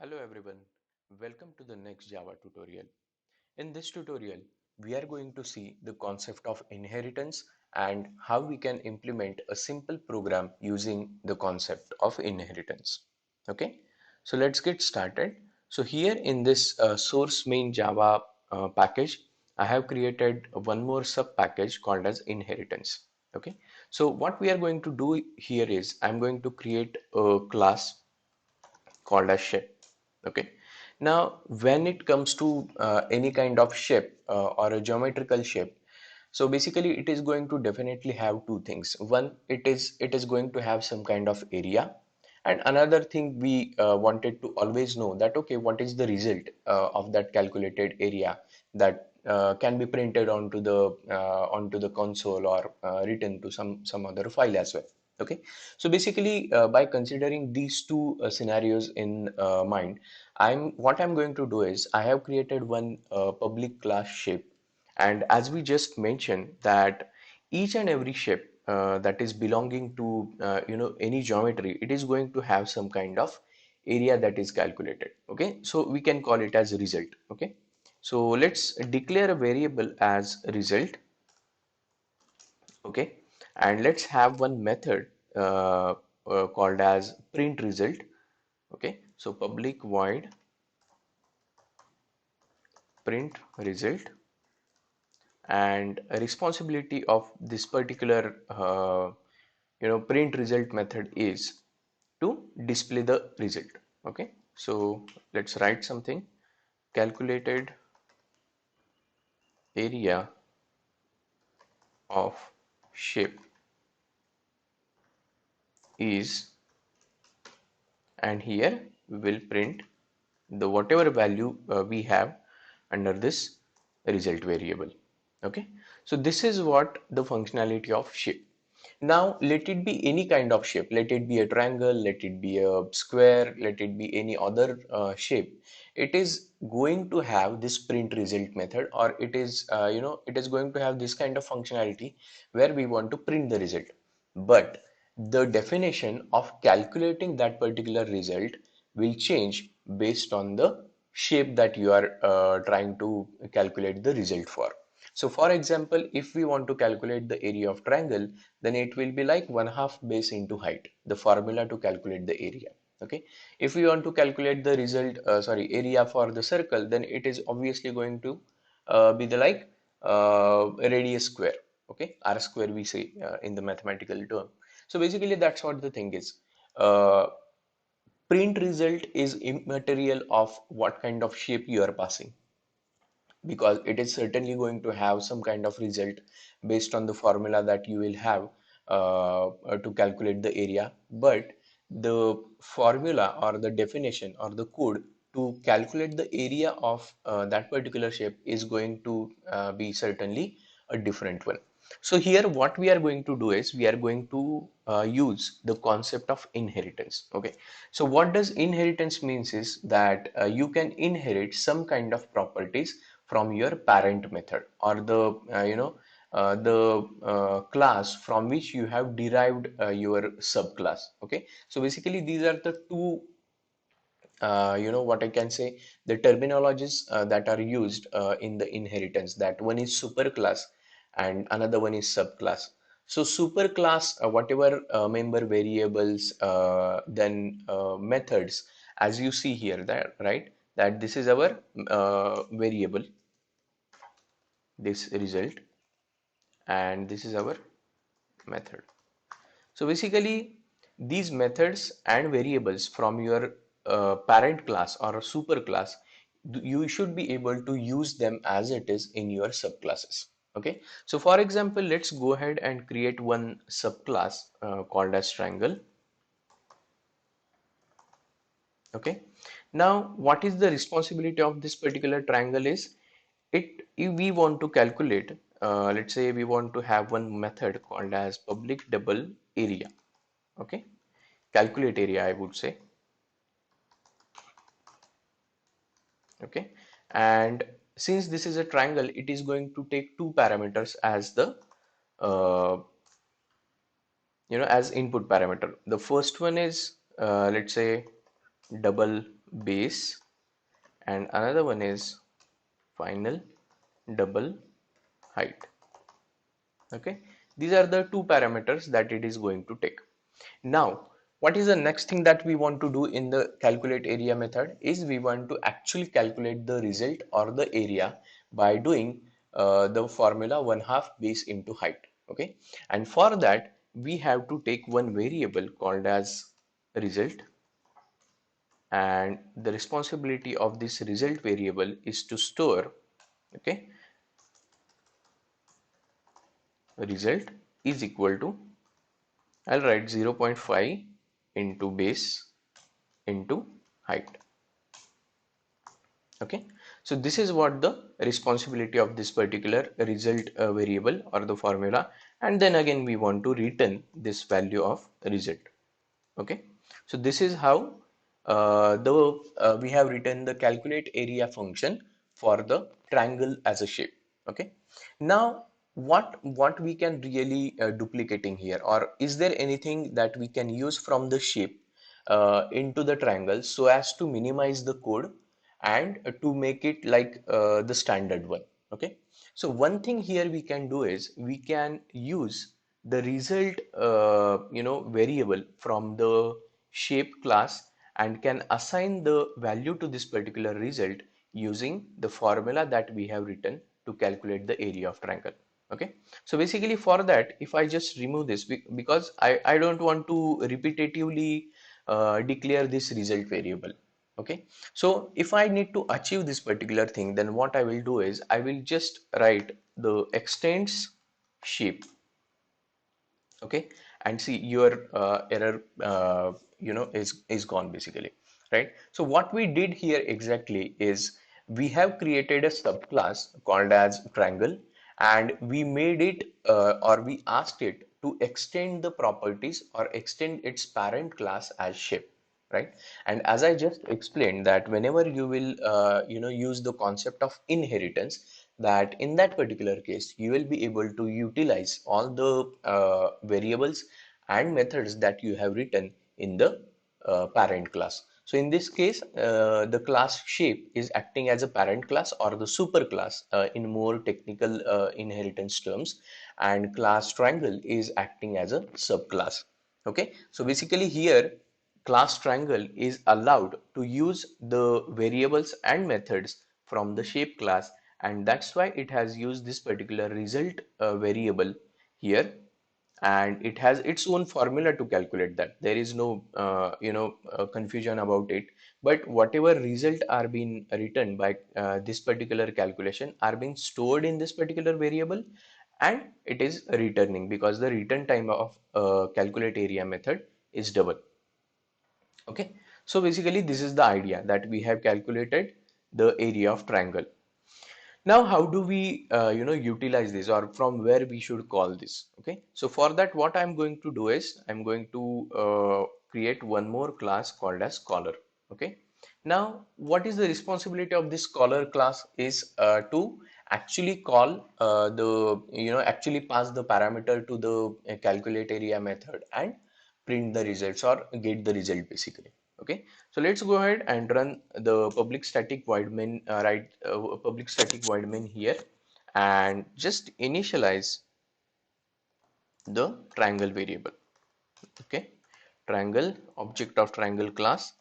Hello everyone, welcome to the next Java tutorial. In this tutorial, we are going to see the concept of inheritance and how we can implement a simple program using the concept of inheritance. Okay, so let's get started. So here in this source main Java package, I have created one more sub package called as inheritance. Okay, so what we are going to do here is I'm going to create a class called as shape. Okay, now when it comes to any kind of shape or a geometrical shape, so basically it is going to definitely have two things. One, it is going to have some kind of area, and another thing we wanted to always know that okay, what is the result of that calculated area that can be printed onto the console or written to some other file as well. Okay, so basically by considering these two scenarios in mind, I'm going to do is I have created one public class shape, and as we just mentioned that each and every shape that is belonging to any geometry, it is going to have some kind of area that is calculated. Okay, so we can call it as result. Okay, so let's declare a variable as result. Okay, and let's have one method called as print result. Okay, so public void print result, and a responsibility of this particular print result method is to display the result. Okay, so let's write something. Calculated area of shape is, and here we will print the whatever value we have under this result variable. Okay, so this is what the functionality of shape. Now let it be any kind of shape, let it be a triangle, let it be a square, let it be any other shape. It is going to have this print result method, or it is it is going to have this kind of functionality where we want to print the result. But the definition of calculating that particular result will change based on the shape that you are trying to calculate the result for. So for example, if we want to calculate the area of triangle, then it will be like 1/2 base into height, the formula to calculate the area. Okay, if we want to calculate the result, area for the circle, then it is obviously going to be the like radius square. Okay, r square we say in the mathematical term. So basically that's what the thing is. Uh, Print result is immaterial of what kind of shape you are passing, because it is certainly going to have some kind of result based on the formula that you will have to calculate the area. But the formula or the definition or the code to calculate the area of that particular shape is going to be certainly a different one. So here what we are going to do is we are going to use the concept of inheritance. Okay, so what does inheritance means is that you can inherit some kind of properties from your parent method, or the class from which you have derived your subclass. Okay, so basically these are the two what I can say, the terminologies that are used in the inheritance, that one is superclass and another one is subclass. So superclass, whatever member variables, then methods, as you see here, that right, that this is our variable, this result, and this is our method. So basically these methods and variables from your parent class or a super class, you should be able to use them as it is in your subclasses. Okay, so for example, let's go ahead and create one subclass called as triangle. Okay, now what is the responsibility of this particular triangle is, it if we want to calculate, let's say we want to have one method called as public double area. Okay, calculate area I would say. Okay, and since this is a triangle, it is going to take two parameters as the uh, as input parameter. The first one is let's say double base, and another one is final double height. Okay, these are the two parameters that it is going to take. Now, what is the next thing that we want to do in the calculate area method is we want to actually calculate the result or the area by doing the formula 1/2 base into height. Okay, and for that we have to take one variable called as result, and the responsibility of this result variable is to store, okay, result is equal to, I'll write 0.5 into base into height. Okay, so this is what the responsibility of this particular result variable or the formula, and then again we want to return this value of result. Okay, so this is how we have written the calculate area function for the triangle as a shape. Okay, now what we can really duplicating here, or is there anything that we can use from the shape into the triangle so as to minimize the code and to make it like the standard one. Okay, so one thing here we can do is we can use the result variable from the shape class and can assign the value to this particular result using the formula that we have written to calculate the area of triangle. Okay, so basically for that, if I just remove this because I don't want to repetitively declare this result variable. Okay, so if I need to achieve this particular thing, then what I will do is I will just write the extends shape. Okay, and see your error is gone basically, right? So what we did here exactly is we have created a subclass called as triangle, and we made it or we asked it to extend the properties or extend its parent class as shape, right? And as I just explained that whenever you will use the concept of inheritance, that in that particular case you will be able to utilize all the variables and methods that you have written in the parent class. So in this case the class shape is acting as a parent class or the super class in more technical inheritance terms, and class triangle is acting as a subclass. Okay, so basically here class triangle is allowed to use the variables and methods from the shape class, and that's why it has used this particular result variable here, and it has its own formula to calculate that. There is no confusion about it, but whatever result are being written by this particular calculation are being stored in this particular variable, and it is returning because the return time of calculate area method is double. Okay, so basically this is the idea that we have calculated the area of triangle. Now how do we utilize this, or from where we should call this? Okay, so for that what I'm going to do is I'm going to create one more class called as caller. Okay, now what is the responsibility of this caller class is to actually call the actually pass the parameter to the calculate area method and print the results or get the result basically. Okay, so let's go ahead and run the public static void main, write public static void main here, and just initialize the triangle variable. Okay, triangle object of triangle class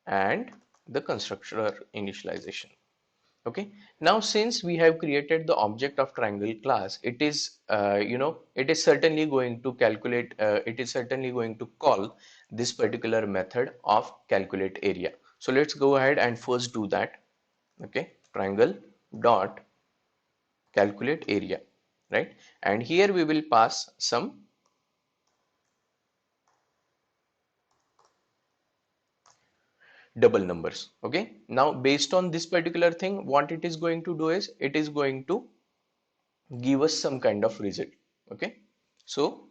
and the constructor initialization. Okay, now since we have created the object of triangle class, it is it is certainly going to calculate, it is certainly going to call this particular method of calculate area. So let's go ahead and first do that. Okay, triangle dot calculate area, right? And here we will pass some double numbers. Okay, now based on this particular thing, what it is going to do is it is going to give us some kind of result. Okay, so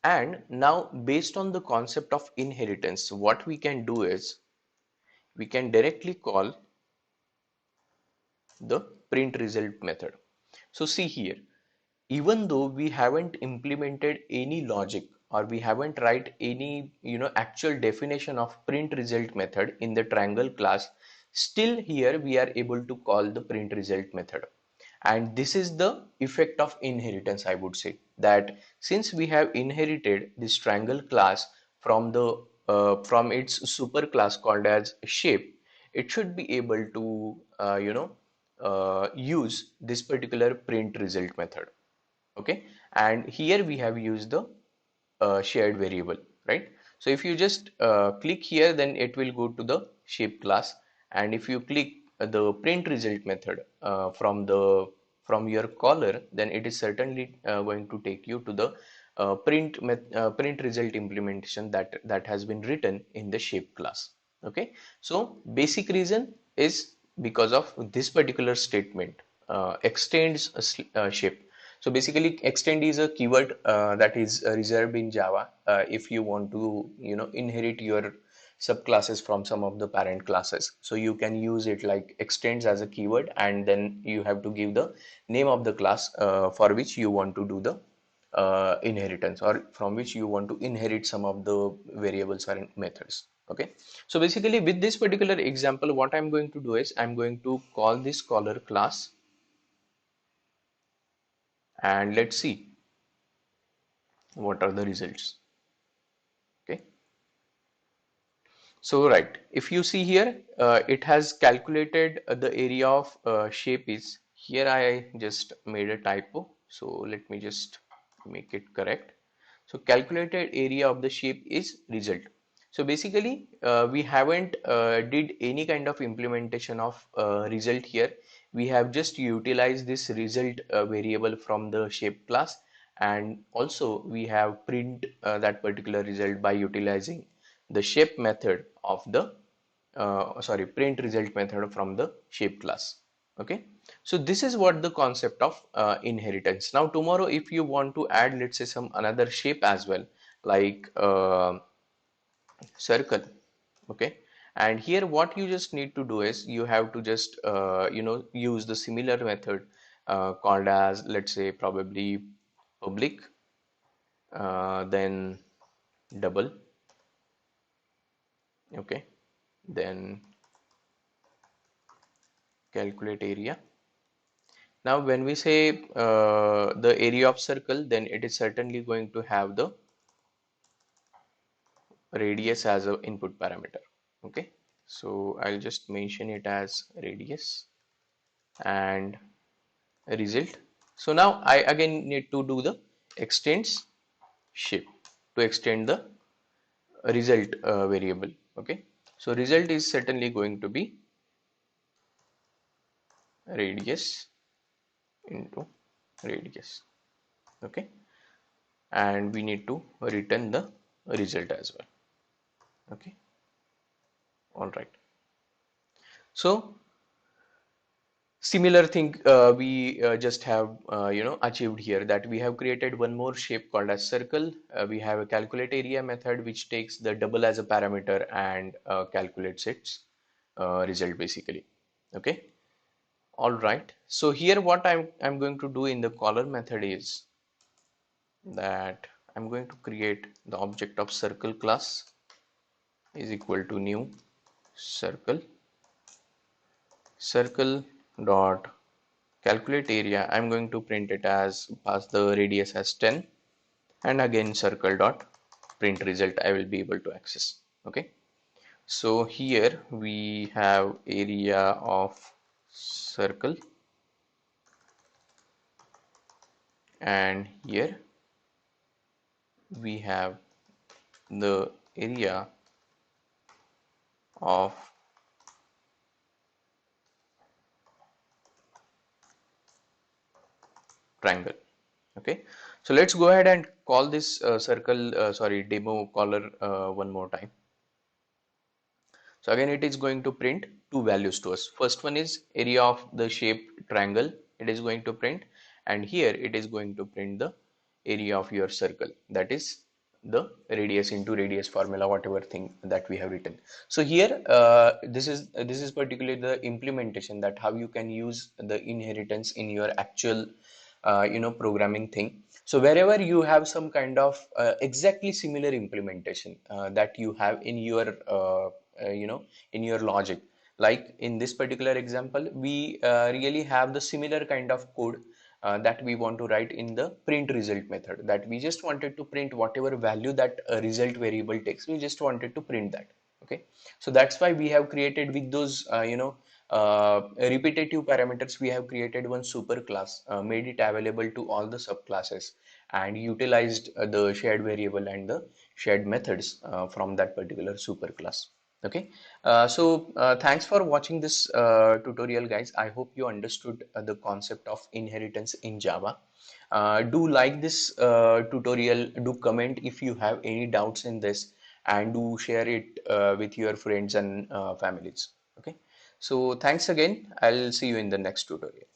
and now based on the concept of inheritance, what we can do is we can directly call the print result method. So see here, even though we haven't implemented any logic or we haven't write any actual definition of print result method in the triangle class, still here we are able to call the print result method. And this is the effect of inheritance, I would say, that since we have inherited this triangle class from the from its super class called as shape, it should be able to use this particular print result method. Okay, and here we have used the shared variable, right? So if you just click here, then it will go to the shape class, and if you click the print result method from your caller, then it is certainly going to take you to the print result implementation that has been written in the shape class. Okay, so basic reason is because of this particular statement extends shape. So basically, extend is a keyword that is reserved in Java if you want to, inherit your subclasses from some of the parent classes. So you can use it like extends as a keyword, and then you have to give the name of the class for which you want to do the inheritance, or from which you want to inherit some of the variables or methods. Okay. So basically, with this particular example, what I'm going to do is I'm going to call this caller class, and let's see what are the results. Okay, so right, if you see here, it has calculated the area of shape is here. I just made a typo, so let me just make it correct. So calculated area of the shape is result. So basically we haven't did any kind of implementation of result here. We have just utilized this result variable from the shape class, and also we have print that particular result by utilizing the shape method of the sorry, print result method from the shape class. Okay, so this is what the concept of inheritance. Now tomorrow if you want to add, let's say, some another shape as well, like circle. Okay, and here what you just need to do is you have to just use the similar method called as, let's say, probably public, then double. Okay, then calculate area. Now when we say the area of circle, then it is certainly going to have the radius as an input parameter. Okay, so I'll just mention it as radius and result. So now I again need to do the extends shape to extend the result variable. Okay, so result is certainly going to be radius into radius. Okay, and we need to return the result as well. Okay, all right. So similar thing we just have achieved here, that we have created one more shape called as circle. We have a calculate area method which takes the double as a parameter and calculates its result basically. Okay, all right. So here what I'm going to do in the caller method is that I'm going to create the object of circle class is equal to new circle. Circle dot calculate area, I'm going to print it as pass the radius as 10, and again circle dot print result I will be able to access. Okay, so here we have area of circle, and here we have the area of triangle. Okay, so let's go ahead and call this circle sorry, demo caller one more time. So again it is going to print two values to us. First one is area of the shape triangle, it is going to print, and here it is going to print the area of your circle, that is the radius into radius formula, whatever thing that we have written. So here this is particularly the implementation, that how you can use the inheritance in your actual programming thing. So wherever you have some kind of exactly similar implementation that you have in your in your logic, like in this particular example, we really have the similar kind of code that we want to write in the print result method, that we just wanted to print whatever value that result variable takes. We just wanted to print that. Okay, so that's why we have created with those repetitive parameters, we have created one super class, made it available to all the subclasses, and utilized the shared variable and the shared methods from that particular super class. Okay, thanks for watching this tutorial, guys. I hope you understood the concept of inheritance in Java. Do like this tutorial, do comment if you have any doubts in this, and do share it with your friends and families. Okay, so thanks again. I'll see you in the next tutorial.